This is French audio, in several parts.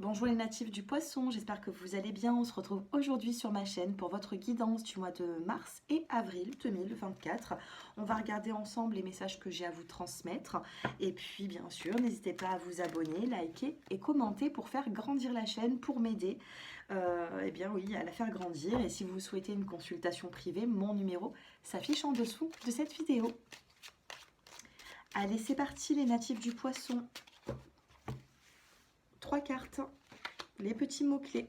Bonjour les natifs du poisson, j'espère que vous allez bien. On se retrouve aujourd'hui sur ma chaîne pour votre guidance du mois de mars et avril 2024. On va regarder ensemble les messages que j'ai à vous transmettre. Et puis bien sûr, n'hésitez pas à vous abonner, liker et commenter pour faire grandir la chaîne, pour m'aider eh bien oui, à la faire grandir. Et si vous souhaitez une consultation privée, mon numéro s'affiche en dessous de cette vidéo. Allez, c'est parti les natifs du poisson. 3 cartes, les petits mots-clés.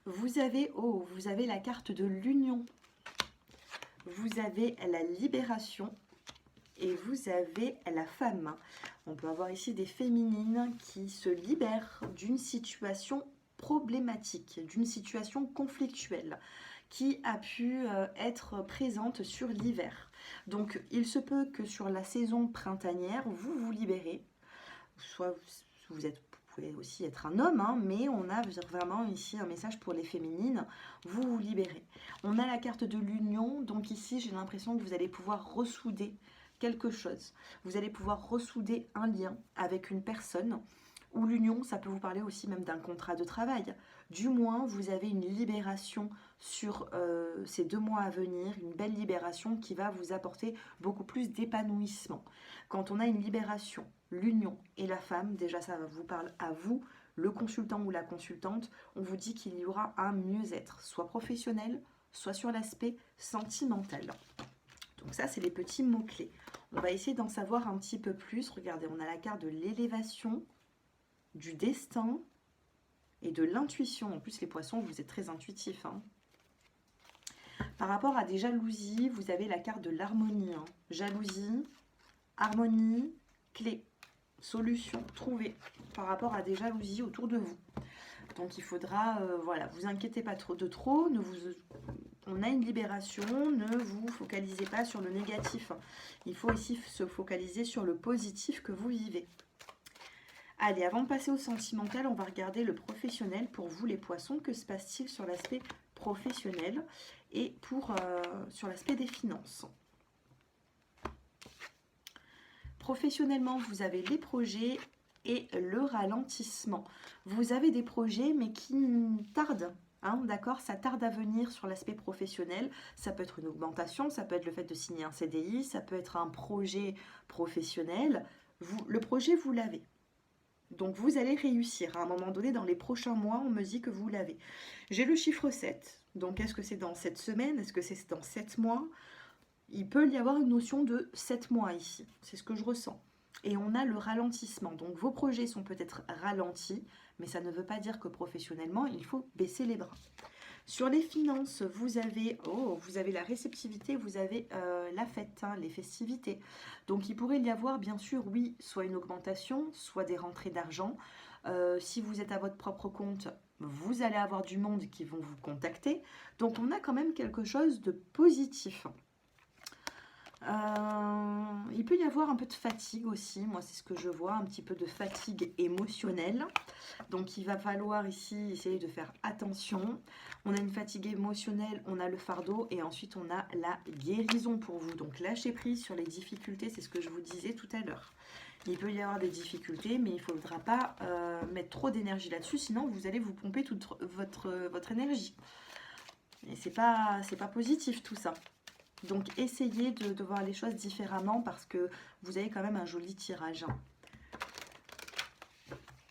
Vous avez la carte de l'union. Vous avez la libération et vous avez la femme. On peut avoir ici des féminines qui se libèrent d'une situation problématique, d'une situation conflictuelle qui a pu être présente sur l'hiver. Donc il se peut que sur la saison printanière, vous vous libérez. Soit vous pouvez aussi être un homme, hein, mais on a vraiment ici un message pour les féminines, vous vous libérez. On a la carte de l'union, donc ici j'ai l'impression que vous allez pouvoir ressouder quelque chose. Vous allez pouvoir ressouder un lien avec une personne, ou l'union, ça peut vous parler aussi même d'un contrat de travail. Du moins, vous avez une libération sur ces 2 mois à venir, une belle libération qui va vous apporter beaucoup plus d'épanouissement. Quand on a une libération, l'union et la femme, déjà ça vous parle à vous, le consultant ou la consultante, on vous dit qu'il y aura un mieux-être, soit professionnel, soit sur l'aspect sentimental. Donc ça, c'est les petits mots-clés. On va essayer d'en savoir un petit peu plus. Regardez, on a la carte de l'élévation, du destin et de l'intuition. En plus, les poissons, vous êtes très intuitifs, hein. Par rapport à des jalousies, vous avez la carte de l'harmonie, hein. Jalousie, harmonie, clé, solution, trouver par rapport à des jalousies autour de vous. Donc il faudra, voilà, vous inquiétez pas trop, on a une libération, ne vous focalisez pas sur le négatif. Il faut ici se focaliser sur le positif que vous vivez. Allez, avant de passer au sentimental, on va regarder le professionnel pour vous les poissons. Que se passe-t-il sur l'aspect professionnel et sur l'aspect des finances? Professionnellement, vous avez les projets et le ralentissement. Vous avez des projets mais qui tardent. Hein, d'accord, ça tarde à venir sur l'aspect professionnel. Ça peut être une augmentation, ça peut être le fait de signer un CDI, ça peut être un projet professionnel. Le projet, vous l'avez. Donc vous allez réussir. À un moment donné, dans les prochains mois, on me dit que vous l'avez. J'ai le chiffre 7. Donc est-ce que c'est dans cette semaine? Est-ce que c'est dans 7 mois? Il peut y avoir une notion de 7 mois ici. C'est ce que je ressens. Et on a le ralentissement. Donc vos projets sont peut-être ralentis, mais ça ne veut pas dire que professionnellement, il faut baisser les bras. Sur les finances, vous avez la réceptivité, vous avez la fête, hein, les festivités. Donc il pourrait y avoir bien sûr, oui, soit une augmentation, soit des rentrées d'argent. Si vous êtes à votre propre compte, vous allez avoir du monde qui vont vous contacter. Donc on a quand même quelque chose de positif. Il peut y avoir un peu de fatigue aussi, moi c'est ce que je vois, un petit peu de fatigue émotionnelle. Donc il va falloir ici essayer de faire attention. On a une fatigue émotionnelle, on a le fardeau et ensuite on a la guérison pour vous. Donc lâchez prise sur les difficultés, c'est ce que je vous disais tout à l'heure. Il peut y avoir des difficultés, mais il ne faudra pas mettre trop d'énergie là-dessus, sinon vous allez vous pomper toute votre énergie. Et c'est pas positif tout ça. Donc essayez de voir les choses différemment parce que vous avez quand même un joli tirage.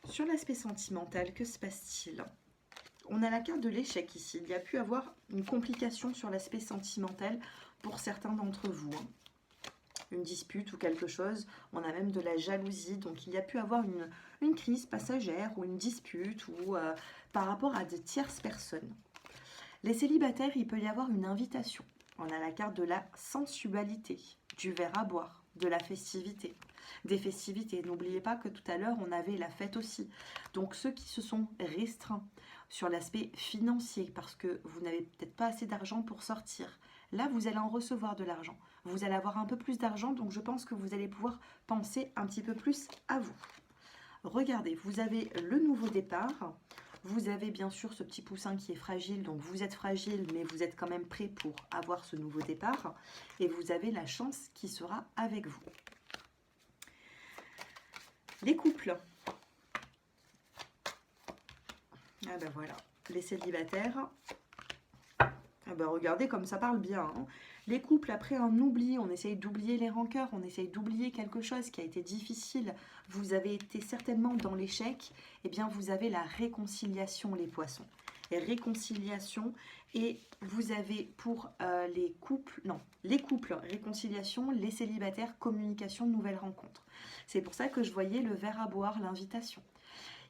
Sur l'aspect sentimental, que se passe-t-il? On a la carte de l'échec ici. Il y a pu avoir une complication sur l'aspect sentimental pour certains d'entre vous. Une dispute ou quelque chose. On a même de la jalousie. Donc il y a pu avoir une crise passagère ou une dispute ou par rapport à de tierces personnes. Les célibataires, il peut y avoir une invitation. On a la carte de la sensualité, du verre à boire, de la festivité, des festivités. N'oubliez pas que tout à l'heure, on avait la fête aussi. Donc, ceux qui se sont restreints sur l'aspect financier, parce que vous n'avez peut-être pas assez d'argent pour sortir, là, vous allez en recevoir de l'argent. Vous allez avoir un peu plus d'argent, donc je pense que vous allez pouvoir penser un petit peu plus à vous. Regardez, vous avez le nouveau départ. Vous avez bien sûr ce petit poussin qui est fragile, donc vous êtes fragile, mais vous êtes quand même prêt pour avoir ce nouveau départ. Et vous avez la chance qui sera avec vous. Les couples, Ah ben voilà, les célibataires. Ah ben regardez comme ça parle bien. Hein. Les couples, après un oubli, on essaye d'oublier les rancœurs, on essaye d'oublier quelque chose qui a été difficile. Vous avez été certainement dans l'échec. Eh bien, vous avez la réconciliation, les poissons. Et réconciliation, et vous avez pour les couples, non, les couples, réconciliation, les célibataires, communication, nouvelles rencontres. C'est pour ça que je voyais le verre à boire, l'invitation.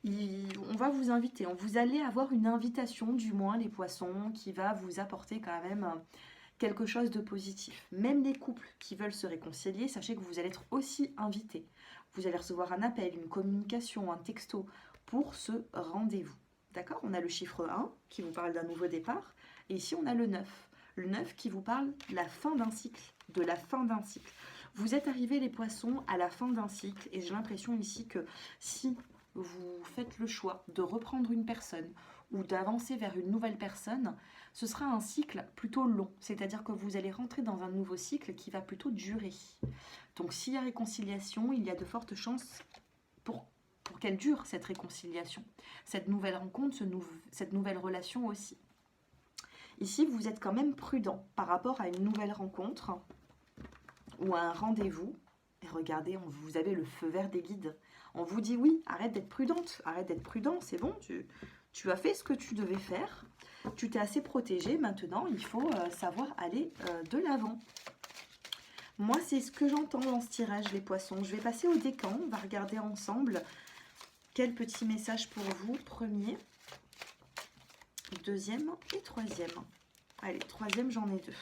On va vous inviter, vous allez avoir une invitation, du moins les poissons, qui va vous apporter quand même quelque chose de positif. Même les couples qui veulent se réconcilier, sachez que vous allez être aussi invités. Vous allez recevoir un appel, une communication, un texto pour ce rendez-vous. D'accord? On a le chiffre 1 qui vous parle d'un nouveau départ. Et ici, on a le 9. Le 9 qui vous parle de la fin d'un cycle, de la fin d'un cycle. Vous êtes arrivés, les poissons, à la fin d'un cycle. Et j'ai l'impression ici que si vous faites le choix de reprendre une personne ou d'avancer vers une nouvelle personne, ce sera un cycle plutôt long. C'est-à-dire que vous allez rentrer dans un nouveau cycle qui va plutôt durer. Donc s'il y a réconciliation, il y a de fortes chances pour qu'elle dure, cette réconciliation. Cette nouvelle rencontre, cette nouvelle relation aussi. Ici, vous êtes quand même prudent par rapport à une nouvelle rencontre ou à un rendez-vous. Et regardez, vous avez le feu vert des guides. On vous dit oui, arrête d'être prudente, arrête d'être prudent, c'est bon, tu as fait ce que tu devais faire, tu t'es assez protégé, maintenant il faut savoir aller de l'avant. Moi, c'est ce que j'entends dans ce tirage, les poissons. Je vais passer au décan, on va regarder ensemble quel petit message pour vous, premier, deuxième et troisième. Allez, troisième, j'en ai deux.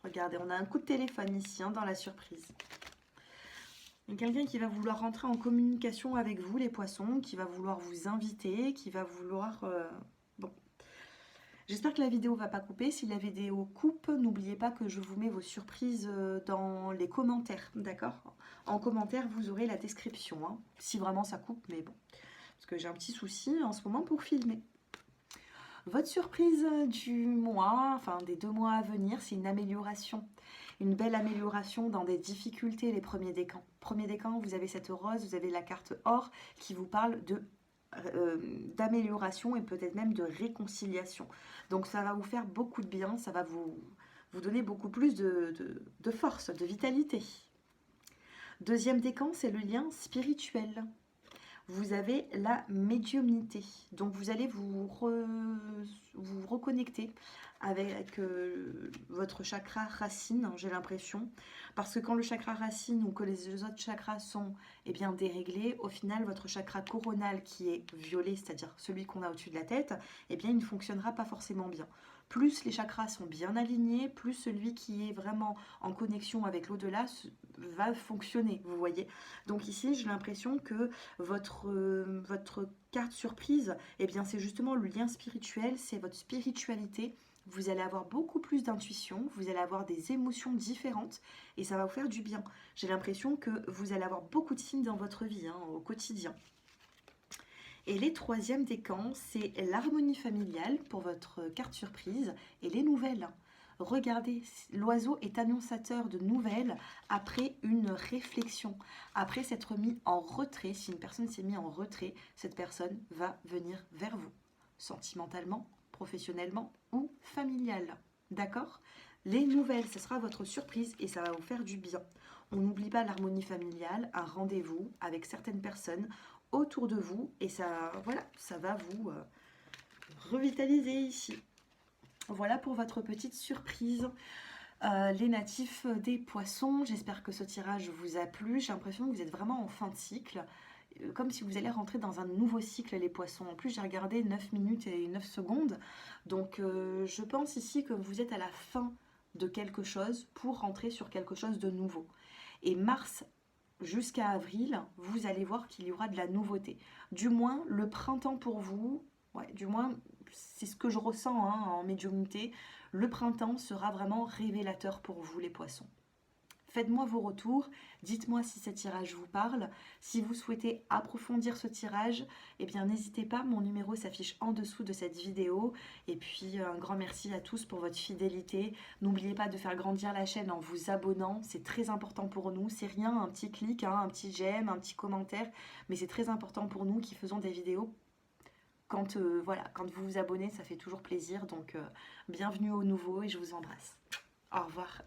Regardez, on a un coup de téléphone ici, dans la surprise. Quelqu'un qui va vouloir rentrer en communication avec vous, les poissons, qui va vouloir vous inviter, qui va vouloir... Bon. J'espère que la vidéo ne va pas couper. Si la vidéo coupe, n'oubliez pas que je vous mets vos surprises dans les commentaires, d'accord? En commentaire, vous aurez la description, hein, si vraiment ça coupe, mais bon. Parce que j'ai un petit souci en ce moment pour filmer. Votre surprise du mois, enfin des 2 mois à venir, c'est une amélioration. Une belle amélioration dans des difficultés, les premiers décans. Premier décan, vous avez cette rose, vous avez la carte or qui vous parle d'amélioration et peut-être même de réconciliation. Donc ça va vous faire beaucoup de bien, ça va vous donner beaucoup plus de force, de vitalité. Deuxième décan, c'est le lien spirituel. Vous avez la médiumnité. Donc vous allez vous reconnecter avec votre chakra racine, j'ai l'impression. Parce que quand le chakra racine ou que les autres chakras sont bien déréglés, au final, votre chakra coronal qui est violet, c'est-à-dire celui qu'on a au-dessus de la tête, il ne fonctionnera pas forcément bien. Plus les chakras sont bien alignés, plus celui qui est vraiment en connexion avec l'au-delà va fonctionner, vous voyez. Donc ici, j'ai l'impression que votre carte surprise, c'est justement le lien spirituel, c'est votre spiritualité. Vous allez avoir beaucoup plus d'intuition, vous allez avoir des émotions différentes et ça va vous faire du bien. J'ai l'impression que vous allez avoir beaucoup de signes dans votre vie, au quotidien. Et les troisièmes décans, c'est l'harmonie familiale pour votre carte surprise et les nouvelles. Regardez, l'oiseau est annonçateur de nouvelles après une réflexion. Après s'être mis en retrait, si une personne s'est mise en retrait, cette personne va venir vers vous, sentimentalement, professionnellement ou familial. D'accord? Les nouvelles, ce sera votre surprise et ça va vous faire du bien. On n'oublie pas l'harmonie familiale, un rendez-vous avec certaines personnes autour de vous et ça, voilà, ça va vous revitaliser ici. Voilà pour votre petite surprise. Les natifs des poissons, j'espère que ce tirage vous a plu. J'ai l'impression que vous êtes vraiment en fin de cycle, comme si vous allez rentrer dans un nouveau cycle, les poissons. En plus, j'ai regardé 9 minutes et 9 secondes. Donc, je pense ici que vous êtes à la fin de quelque chose pour rentrer sur quelque chose de nouveau. Et mars jusqu'à avril, vous allez voir qu'il y aura de la nouveauté. Du moins, le printemps pour vous, ouais, du moins, c'est ce que je ressens en médiumnité. Le printemps sera vraiment révélateur pour vous, les poissons. Faites-moi vos retours, dites-moi si ce tirage vous parle. Si vous souhaitez approfondir ce tirage, n'hésitez pas, mon numéro s'affiche en dessous de cette vidéo. Et puis un grand merci à tous pour votre fidélité. N'oubliez pas de faire grandir la chaîne en vous abonnant, c'est très important pour nous. C'est rien, un petit clic, un petit j'aime, un petit commentaire, mais c'est très important pour nous qui faisons des vidéos quand, voilà, quand vous vous abonnez, ça fait toujours plaisir. Donc, bienvenue aux nouveaux et je vous embrasse. Au revoir.